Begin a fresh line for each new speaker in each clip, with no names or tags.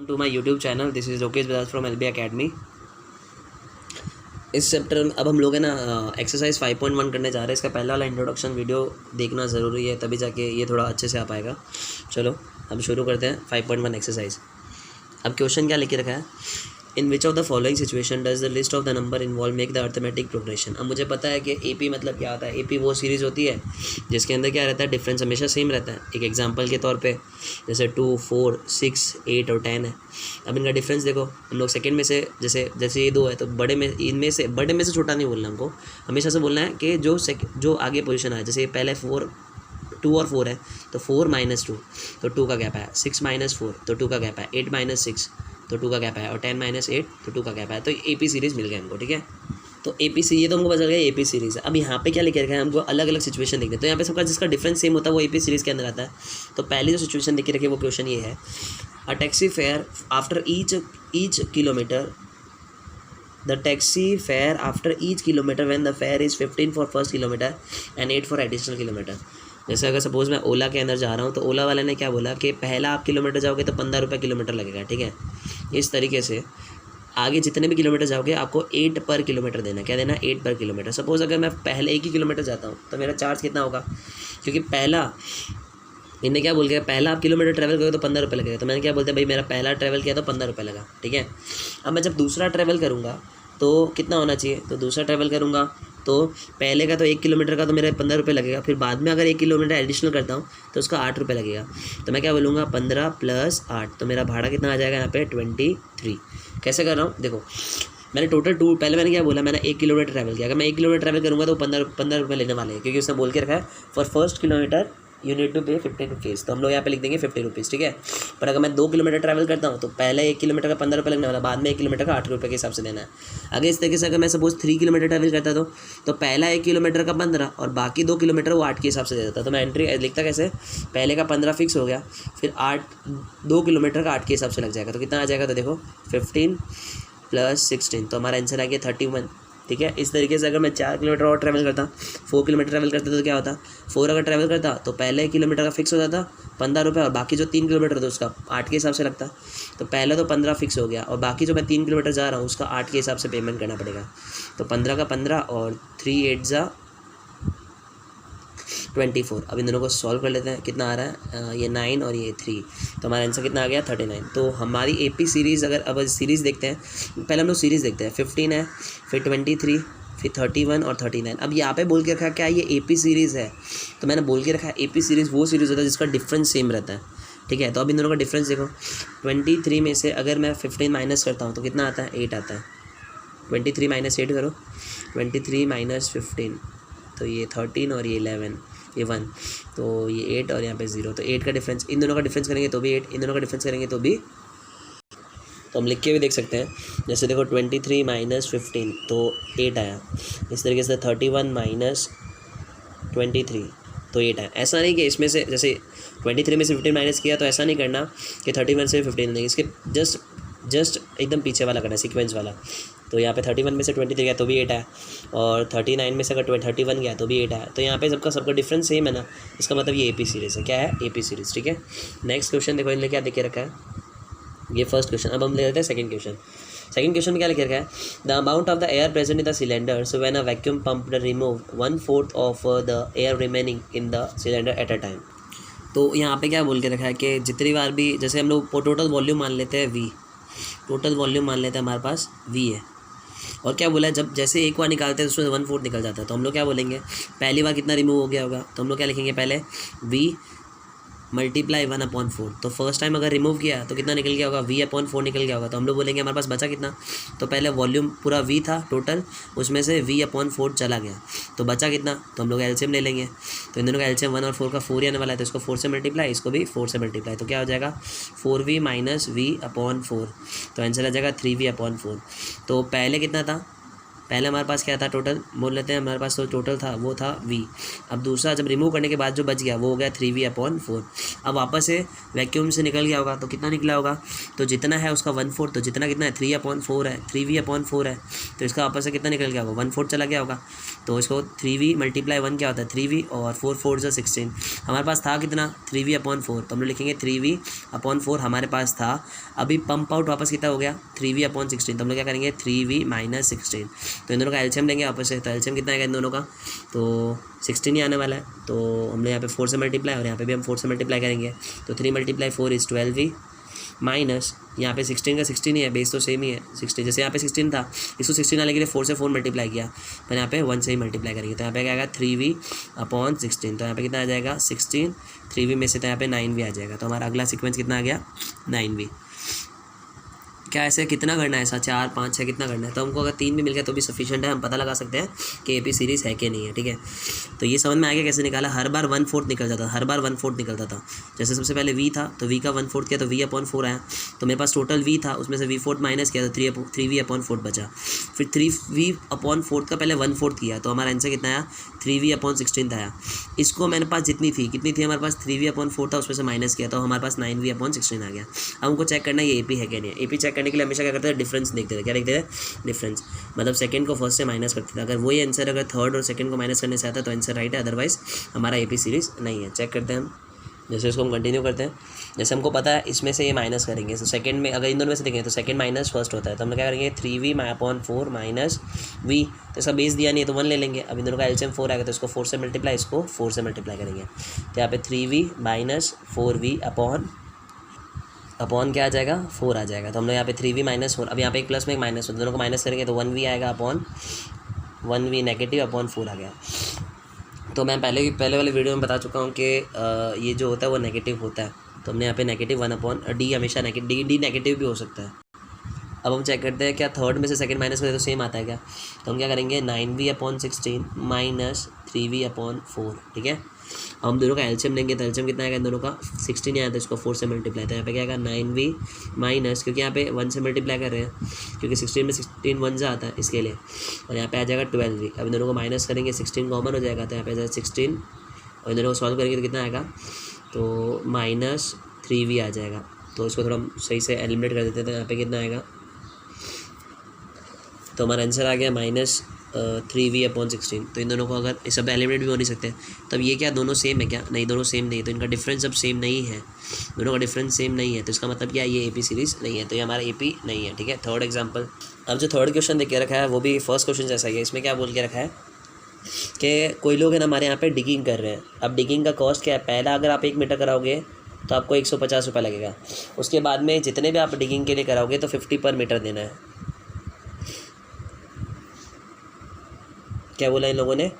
To my YouTube channel. This is Lokesh Bajaj from LB academy. इस chapter में अब हम लोग है ना एक्सरसाइज 5.1 करने जा रहे हैं। इसका पहला वाला इंट्रोडक्शन वीडियो देखना ज़रूरी है, तभी जाके ये थोड़ा अच्छे से आ पाएगा। चलो अब शुरू करते हैं 5.1 एक्सरसाइज। अब क्वेश्चन क्या लिखे रखा है, in which of the following situation does the list of the number involve make the arithmetic progression. अब मुझे पता है कि एपी मतलब क्या होता है। एपी वो सीरीज़ होती है जिसके अंदर क्या रहता है, डिफरेंस हमेशा सेम रहता है। एक एग्जांपल के तौर पे जैसे 2, 4, 6, 8 और 10 है। अब इनका डिफरेंस देखो, हम लोग सेकंड में से जैसे ये दो है तो बड़े में इनमें से बड़े में से छोटा नहीं बोलना हमको, हमेशा से बोलना है कि जो आगे पोजीशन है। जैसे पहले 2 और 4 है तो 4 - 2 तो 2 का गैप है, 6 - 4 तो 2 का गैप है, 8 - 6 तो 2 का गैप है और 10 - 8 तो 2 का गैप है। तो एपी सीरीज़ मिल गया हमको, ठीक है। तो एपी सी ये तो हमको पता चल गया एपी सीरीज़ है। अब यहाँ पे क्या लिखे रखा है, हमको अलग अलग सिचुएशन देखते हैं। तो यहाँ पे सबका जिसका डिफरेंस सेम होता है वो एपी सीरीज़ के अंदर आता है। तो पहली जो सिचुएशन लिखी रखी है वो क्वेश्चन ये है, a taxi fare after each kilometre the taxi fare after each kilometer when the fare is 15 for first kilometer and 8 for additional kilometer। जैसे अगर सपोज़ मैं ओला के अंदर जा रहा हूँ तो ओला वाले ने क्या बोला कि पहला आप किलोमीटर जाओगे तो 15 रुपये किलोमीटर लगेगा, ठीक है। इस तरीके से आगे जितने भी किलोमीटर जाओगे आपको 8 पर किलोमीटर देना। क्या देना, 8 पर किलोमीटर। सपोज़ अगर मैं पहले 1 ही किलोमीटर जाता हूँ तो मेरा चार्ज कितना होगा, क्योंकि पहला इन्हें क्या बोल गया, पहला आप किलोमीटर ट्रैवल करोगे तो 15 रुपये लगेगा। तो मैंने क्या बोलते हैं भाई, मेरा पहला ट्रैवल किया तो 15 रुपये लगा, ठीक है। अब मैं जब दूसरा ट्रैवल करूँगा तो कितना होना चाहिए, तो दूसरा ट्रैवल करूँगा तो पहले का तो 1 किलोमीटर का तो मेरा 15 रुपये लगेगा, फिर बाद में अगर 1 किलोमीटर एडिशनल करता हूँ तो उसका 8 रुपये लगेगा। तो मैं क्या बोलूँगा, 15 + 8 तो मेरा भाड़ा कितना आ जाएगा यहाँ पे 23। कैसे कर रहा हूँ देखो, मैंने टोटल पहले मैंने क्या बोला, मैंने 1 किलोमीटर ट्रैवल किया। अगर मैं 1 किलोमीटर ट्रैवल करूँगा तो 15 रुपये लेने वाले हैं, क्योंकि उसने बोल के रखा है for first kilometre you need to pay 15 rupees. तो हम लोग यहाँ पे लिख देंगे 50 रुपीज़, ठीक है। पर अगर मैं 2 किलोमीटर ट्रैवल करता हूँ तो पहले 1 किलोमीटर का 15 रुपये लगने वाला, बाद में 1 किलोमीटर का 8 रुपये के हिसाब से देना है। अगर इस तरीके से अगर मैं सपोज 3 किलोमीटर ट्रैवल करता तो पहला 1 किलोमीटर का 15 और बाकी 2 किलोमीटर वो 8 के हिसाब से दे देता। तो मैं एंट्री लिखता कैसे, पहले का 15 फिक्स हो गया, फिर 2 किलोमीटर का 8 के हिसाब से लग जाएगा। तो कितना आ जाएगा, तो देखो 15 + 16 तो हमारा आंसर आ गया 31, ठीक है। इस तरीके से अगर मैं 4 किलोमीटर और ट्रैवल करता, 4 किलोमीटर ट्रैवल करता तो क्या होता, 4 अगर ट्रैवल करता तो पहले किलोमीटर का फिक्स हो जाता 15 रुपये और बाकी जो 3 किलोमीटर था उसका 8 के हिसाब से लगता। तो पहले तो 15 फिक्स हो गया और बाकी जो मैं 3 किलोमीटर जा रहा हूँ उसका 8 के हिसाब से पेमेंट करना पड़ेगा। तो 15 का 15 और 3 × 8 = 24। अब इन दोनों को सॉल्व कर लेते हैं, कितना आ रहा है, ये 9 और ये 3, तो हमारा आंसर कितना आ गया 39। तो हमारी एपी सीरीज़, अगर अब सीरीज़ देखते हैं, पहले हम लोग सीरीज़ देखते हैं। 15 है, फिर 23, फिर 31 और 39। अब यहाँ पे बोल के रखा है क्या ये एपी सीरीज़ है, तो मैंने बोल के रखा है एपी सीरीज़ वो सीरीज़ होता है जिसका डिफरेंस सेम रहता है, ठीक है। तो अब इन दोनों का डिफरेंस देखो, 23 में से अगर मैं 15 माइनस करता हूँ तो कितना आता है, 8 आता है। 23 - 8 करो, 23 - 15 तो ये 13 और ये 11, ये 1 तो ये 8 और यहाँ पे 0, तो 8 का डिफरेंस, इन दोनों का डिफरेंस करेंगे तो भी 8, इन दोनों का डिफरेंस करेंगे तो भी। तो हम लिख के भी देख सकते हैं, जैसे देखो 23 - 15 तो 8 आया। इस तरीके से 31 - 23 तो 8 आया। ऐसा नहीं कि इसमें से जैसे 23 में से 15 माइनस किया तो ऐसा नहीं करना कि 31 से 15 नहीं, इसके जस्ट एकदम पीछे वाला करना है, सीक्वेंस वाला। तो यहाँ पे 31 में से 23 गया तो भी 8 आया और 39 में से अगर 31 गया तो भी 8 आया। तो यहाँ पे सबका डिफरेंस सेम है ना, इसका मतलब ये एपी सीरीज़ है। क्या है, एपी सीरीज़, ठीक है। नेक्स्ट क्वेश्चन देखो इनने क्या लिखे रखा है, ये फर्स्ट क्वेश्चन। अब हम ले लेते हैं सेकंड क्वेश्चन। सेकंड क्वेश्चन में क्या लिखा है, the amount of the air present in the cylinder so when a vacuum pump remove 1/4 of the air remaining in the cylinder at a time. तो यहाँ पे क्या बोल के रखा है कि जितनी बार भी, जैसे हम लोग टोटल वॉल्यूम मान लेते हैं V, टोटल वॉल्यूम मान लेते हैं हमारे पास V है, और क्या बोला है, जब जैसे एक बार निकालते हैं तो उसमें 1/4 निकल जाता है। तो हम लोग क्या बोलेंगे, पहली बार कितना रिमूव हो गया होगा, तो हम लोग क्या लिखेंगे, पहले V × 1/4। तो फर्स्ट टाइम अगर रिमूव किया तो कितना निकल गया होगा, V/4 निकल गया होगा। तो हम लोग बोलेंगे हमारे पास बचा कितना, तो पहले वॉल्यूम पूरा V था टोटल, उसमें से V/4 चला गया तो बचा कितना, तो हम लोग एलसीएम ले लेंगे। तो इन दोनों का एलसीएम 1 और 4 का 4 ही आने वाला है, तो इसको 4 से मल्टीप्लाई, इसको भी 4 से मल्टीप्लाई, तो क्या हो जाएगा 4V - V/4, तो आंसर आ जाएगा 3V/4। तो पहले कितना था, पहले हमारे पास क्या था टोटल, बोल लेते हैं हमारे पास तो टोटल था वो था v। अब दूसरा जब रिमूव करने के बाद जो बच गया वो हो गया 3v/4। अब वापस से वैक्यूम से निकल गया होगा तो कितना निकला होगा, तो जितना है उसका 1/4, तो जितना कितना है 3/4 है, 3v/4 है, तो इसका वापस से कितना निकल गया होगा 1/4 चला गया होगा। तो इसको 3v × 1 क्या होता है 3v, और 4 4 जो 16, हमारे पास था कितना 3v/4, तो हम लोग लिखेंगे 3v/4 हमारे पास था। अभी पंप आउट वापस कितना हो गया 3v/16, तो हम लोग क्या करेंगे 3v - 16, तो इन दोनों का एलसीएम लेंगे वापस से, तो एलसीएम कितना आएगा इन दोनों का, तो 16 ही आने वाला है। तो हमने यहाँ पे 4 से मल्टीप्लाई और यहाँ पे भी हम 4 से मल्टीप्लाई करेंगे, तो 3 × 4 = 12v माइनस यहाँ पे 16 का 16 ही है, बेस तो सेम ही है 16, जैसे यहाँ पे 16 था इसको 16 आने के लिए 4 से 4 मल्टीप्लाई किया, पर यहाँ पे 1 से ही मल्टीप्लाई करेंगे, तो यहाँ पे क्या आएगा 3v/16, तो यहाँ पे कितना आ जाएगा 16, 3v में से तो यहाँ पे 9v आ जाएगा। तो हमारा अगला सीक्वेंस कितना आ गया 9v। क्या ऐसे कितना करना है, ऐसा 4 5 6 कितना करना है, तो हमको अगर 3 भी मिल गया तो भी सफिशिएंट है, हम पता लगा सकते हैं कि एपी सीरीज़ है कि नहीं है, ठीक है। तो ये समझ में आ गया कैसे निकाला, हर बार 1/4 निकल जाता था, हर बार 1/4 निकलता था। जैसे सबसे पहले v था तो v का 1/4 किया तो v/4 आया, तो मेरे पास टोटल v था उसमें से v/4 माइनस किया तो 3v/4 बचा, फिर 3v/4 का पहले 1/4 किया तो हमारा आंसर कितना आया 3v/16 आया। इसको मेरे पास जितनी थी कितनी थी हमारे पास 3v/4 था, उसमें से माइनस किया तो हमारे पास 9v/16 आ गया। अब हमको चेक करना है ये एपी है क्या नहीं है। एपी चेक करने के लिए हमेशा क्या करते हैं डिफरेंस देखते थे, क्या देखते थे डिफरेंस, मतलब सेकंड को फर्स्ट से माइनस करते थे, अगर वही आंसर अगर थर्ड और सेकंड को माइनस करने से आता है तो आंसर राइट है, अदरवाइज हमारा एपी सीरीज़ नहीं है। चेक करते हैं हम, जैसे इसको हम कंटिन्यू करते हैं, जैसे हमको पता है इसमें से ये माइनस करेंगे तो सेकंड में अगर इन दोनों में से देखें तो सेकंड माइनस फर्स्ट होता है, तो हम क्या करेंगे 3v/4 माइनस v, तो इसका बेस दिया नहीं है तो 1 ले लेंगे। अब इन दोनों का एलसीएम 4 आएगा तो इसको 4 से मल्टीप्लाई, इसको 4 से मल्टीप्लाई करेंगे, तो यहाँ पे 3v - 4v अपॉन क्या आ जाएगा 4 आ जाएगा। तो हम लोग यहाँ पे 3v - 4, अब यहाँ पे एक प्लस में एक माइनस, दोनों को माइनस करेंगे तो 1v आएगा अपॉन 1v नेगेटिव अपॉन 4 आ गया। तो मैं पहले वाले वीडियो में बता चुका हूँ कि ये जो होता है वो नेगेटिव होता है, तो हमने यहाँ पे नेगेटिव 1/d हमेशा डी नेगेटिव भी हो सकता है। अब हम चेक करते हैं क्या थर्ड में से सेकंड माइनस करें तो सेम आता है क्या, तो हम क्या करेंगे 9v/16 माइनस 3v/4, ठीक है। अब हम दोनों का एलसीएम लेंगे तो एलसीएम कितना आएगा इन दोनों का 16 आया, तो इसको 4 से मल्टीप्लाई, तो यहाँ पे क्या आएगा 9v माइनस, क्योंकि यहाँ पे 1 से मल्टीप्लाई कर रहे हैं क्योंकि 16 में 16 1 से आता है इसके लिए, और यहाँ पे आ जाएगा 12v। अब इन दोनों को माइनस करेंगे 16 कॉमन हो जाएगा, तो यहाँ पे आ जाएगा 16 और इन दोनों को सॉल्व करेंगे तो कितना आएगा, तो -3v आ जाएगा। तो इसको थोड़ा सही से एलिमिनेट कर देते हैं, तो यहाँ पे कितना आएगा, तो हमारा आंसर आ गया -3v/16। तो इन दोनों को अगर इस सब एलिमिनेट भी हो नहीं सकते, तब ये क्या दोनों सेम है क्या, नहीं दोनों सेम नहीं है, तो इनका डिफरेंस अब सेम नहीं है, दोनों का डिफरेंस सेम नहीं है, तो इसका मतलब क्या ये एपी सीरीज़ नहीं है, तो ये हमारा एपी नहीं है, ठीक है। थर्ड एग्जांपल, अब जो थर्ड क्वेश्चन देख के रखा है वो भी फर्स्ट क्वेश्चन जैसा ही है। इसमें क्या बोल के रखा है कि कोई लोग है ना हमारे यहाँ पे डिगिंग कर रहे हैं। अब डिगिंग का कॉस्ट क्या है, पहला अगर आप 1 मीटर कराओगे तो आपको 150 रुपये लगेगा, उसके बाद में जितने भी आप डिगिंग के लिए कराओगे तो 50 पर मीटर देना है। क्या बोला इन लोगों ने,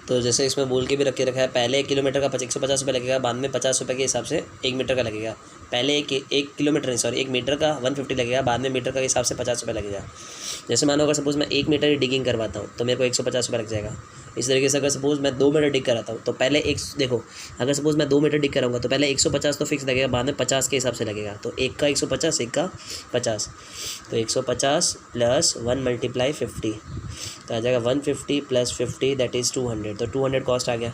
तो जैसे इसमें बोल के भी रख के रखा है, पहले 1 किलोमीटर का 150 रुपये लगेगा, बाद में 50 रुपये के हिसाब से 1 मीटर का लगेगा। पहले एक किलोमीटर नहीं सॉरी 1 मीटर का 150 लगेगा, बाद में मीटर का हिसाब से 50 रुपये लगेगा। जैसे मानो अगर सपोज़ मैं 1 मीटर की डिगिंग करवाता हूँ तो मेरे को 150 रुपये लग जाएगा। इस तरीके से अगर सपोज़ मैं 2 मीटर डिग कराता हूँ तो पहले देखो अगर सपोज़ मैं 2 मीटर डिग कराऊंगा तो पहले 150 तो फिक्स लगेगा, बाद में 50 के हिसाब से लगेगा, तो एक का 150 एक का 50, तो 150 + 1 × 50, तो आ जाएगा 150 + 50 दैट इज़ 200, तो 200 कॉस्ट आ गया।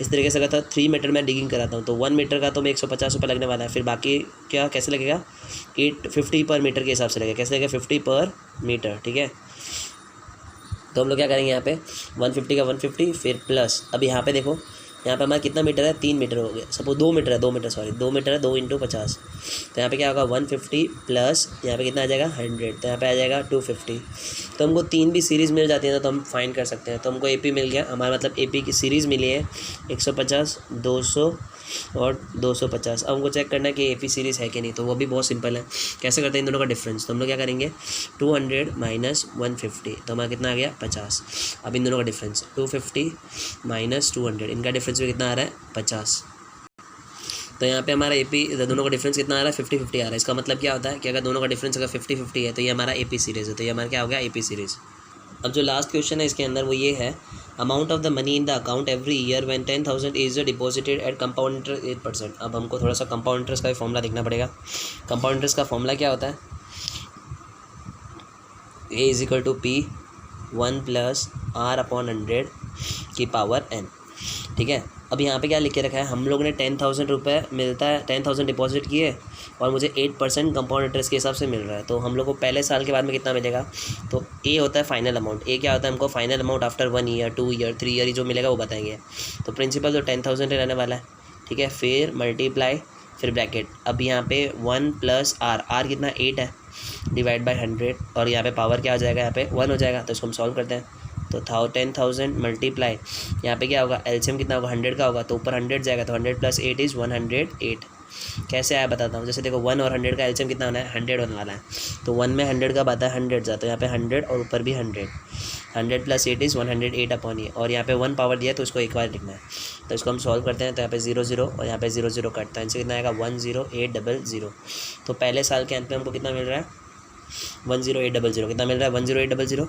इस तरीके से अगर 3 मीटर मैं डिगिंग कराता हूँ तो 1 मीटर का तो मैं 150 रुपये लगने वाला है, फिर बाकी क्या कैसे लगेगा 50 पर मीटर के हिसाब से लगेगा, कैसे लगेगा 50 पर मीटर, ठीक है। तो हम लोग क्या करेंगे यहाँ पे 150 का 150 फिर प्लस, अब यहाँ पे देखो यहाँ पे हमारा कितना मीटर है 3 मीटर हो गया, सपोज 2 मीटर है 2 मीटर है 2 × 50, तो यहाँ पे क्या होगा 150 प्लस यहाँ पे कितना आ जाएगा 100, तो यहाँ पे आ जाएगा 250। तो हमको 3 भी सीरीज़ मिल जाती है ना तो हम फाइंड कर सकते हैं। तो हमको एपी मिल गया, हमारा मतलब एपी की सीरीज़ मिली है 150 200 और 250। अब हमको चेक करना है कि एपी सीरीज़ है कि नहीं, तो वो भी बहुत सिंपल है। कैसे करते हैं इन दोनों का डिफरेंस, तो हम लोग क्या करेंगे 200 - 150, तो हमारा कितना आ गया 50। अब इन दोनों का डिफरेंस 250 - 200, इनका डिफरेंस भी कितना आ रहा है 50। तो यहाँ पे हमारा एपी दोनों का डिफरेंस कितना आ रहा है 50-50 आ रहा है। इसका मतलब क्या होता है कि अगर दोनों का डिफरेंस अगर 50-50 है तो ये हमारा एपी सीरीज़ है, तो ये हमारा क्या हो गया एपी सीरीज़। अब जो लास्ट क्वेश्चन है इसके अंदर वो ये है, amount of the money in the account every year when 10,000 is deposited at compound interest 8%। अब हमको थोड़ा सा कंपाउंड इंटरेस्ट का भी फॉर्मूला देखना पड़ेगा। कंपाउंड इंटरेस्ट का फॉर्मूला क्या होता है, a is equal to p 1 plus r upon 100 की पावर n। ठीक है, अब यहाँ पे क्या लिख के रखा है, हम लोग ने 10,000 रुपये मिलता है, 10,000 डिपॉजिट किए और मुझे 8% कंपाउंड इंटरेस्ट के हिसाब से मिल रहा है। तो हम लोग को पहले साल के बाद में कितना मिलेगा, तो ए होता है फाइनल अमाउंट। ए क्या होता है, हमको final amount after 1 year 2 year 3 year जो मिलेगा वो बताएंगे। तो प्रिंसिपल तो 10,000 रहने वाला है। ठीक है, फिर मल्टीप्लाई, फिर ब्रैकेट। अब यहाँ पे 1 प्लस आर कितना 8 है, डिवाइड बाई 100 और यहाँ पे पावर क्या हो जाएगा, यहाँ पे 1 हो जाएगा। तो इसको हम सॉल्व करते हैं। तो 10,000 मल्टीप्लाई, यहाँ पे क्या होगा, एलसीएम कितना होगा 100 का होगा, तो ऊपर 100 जाएगा, तो 100 प्लस 8 इज़ 108। कैसे आया बताता हूँ। जैसे देखो 1 और 100 का एलसीएम कितना होना है, 100 होने वाला है। तो 1 में 100 का आता है 100 जा, तो यहाँ पे 100 और ऊपर भी 100 प्लस 8 इज़ 108 अपॉन ये, और यहाँ पे 1 पावर दिया तो उसको एक बार लिखना है। तो इसको हम सॉल्व करते हैं। तो यहाँ पे 0 0 और यहाँ पे 0 0 कटता है, इनसे कितना आएगा 10800। तो पहले साल के अंत में हमको कितना मिल रहा है, 10800 कितना मिल रहा है, 10800।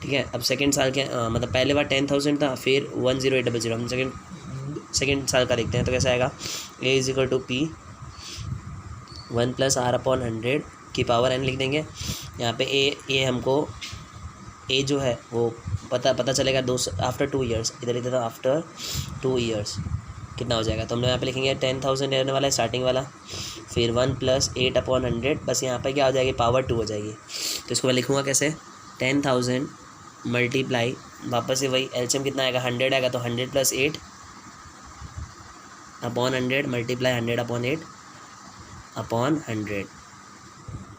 ठीक है, अब सेकंड साल के मतलब पहले बार 10,000 था, फिर 10800। हम सेकंड साल का देखते हैं। तो कैसे आएगा, a is equal to p 1 plus r upon 100 की पावर n लिख देंगे। यहाँ पे ए हमको ए जो है वो पता चलेगा आफ्टर 2 ईयर्स, इधर था आफ्टर 2 ईयर्स कितना हो जाएगा। तो हम लोग यहाँ पे लिखेंगे 10,000 रहने वाला है स्टार्टिंग वाला, फिर 1 प्लस 8 अपॉन 100, बस यहाँ पे क्या हो जाएगी, पावर 2 हो जाएगी। तो इसको मैं लिखूँगा कैसे, 10,000 मल्टीप्लाई, वापस से वही एलसीएम कितना आएगा 100 आएगा, तो 100 plus 8 upon 100 multiply 100 upon 8 upon 100।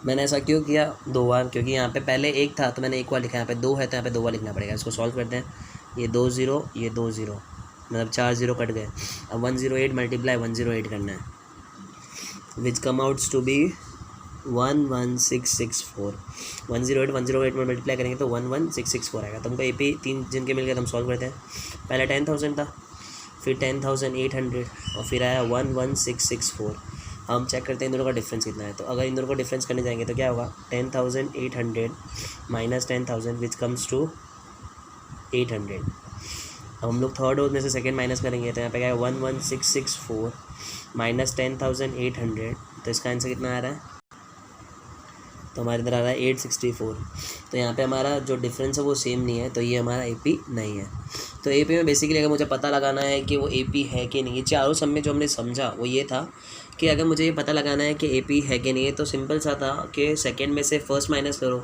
मैंने ऐसा क्यों किया 2 बार, क्योंकि यहाँ पे पहले 1 था तो मैंने 1 बार लिखा, यहाँ पे 2 है तो यहाँ पे 2 बार लिखना पड़ेगा। इसको सॉल्व करते हैं। ये 2 0 ये 2 0, मतलब 4 0 कट गए। अब 108 मल्टीप्लाई 108 करना है, विच कम आउट्स टू बी 11664। 108 में मल्टीप्लाई करेंगे तो 11664 आएगा। तो हमको ए पी 3 जिनके मिल गए तो हम सॉल्व करते हैं। पहले 10,000 था, फिर 10,800 और फिर आया 11664। हम चेक करते हैं इन दोनों का डिफरेंस कितना है। तो अगर इन दोनों को डिफरेंस करने जाएंगे तो क्या होगा, 10,800 माइनस 10,000 विच कम्स टू 800। अब हम लोग थर्ड और में से सेकेंड माइनस करेंगे तो यहाँ पे क्या है 11664 माइनस 10,800। तो इसका आंसर कितना आ रहा है, तो हमारे इधर आ रहा है 864। तो यहाँ पे हमारा जो डिफरेंस है वो सेम नहीं है, तो ये हमारा एपी नहीं है। तो एपी में बेसिकली अगर मुझे पता लगाना है कि वो एपी है कि नहीं, चारों सब में जो हमने समझा वो ये था कि अगर मुझे ये पता लगाना है कि एपी है कि नहीं है तो सिंपल सा था कि सेकंड में से फर्स्ट माइनस करो,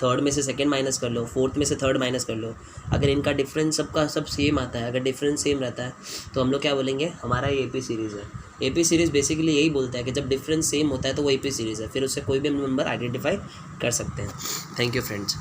थर्ड में से सेकंड माइनस कर लो, फोर्थ में से थर्ड माइनस कर लो। अगर इनका डिफरेंस सबका सब सेम आता है, अगर डिफरेंस सेम रहता है तो हम लोग क्या बोलेंगे, हमारा ये एपी सीरीज़ है। एपी सीरीज़ बेसिकली यही बोलता है कि जब डिफरेंस सेम होता है तो वो एपी सीरीज़ है, फिर उससे कोई भी हम नंबर आइडेंटिफाई कर सकते हैं। Thank you friends.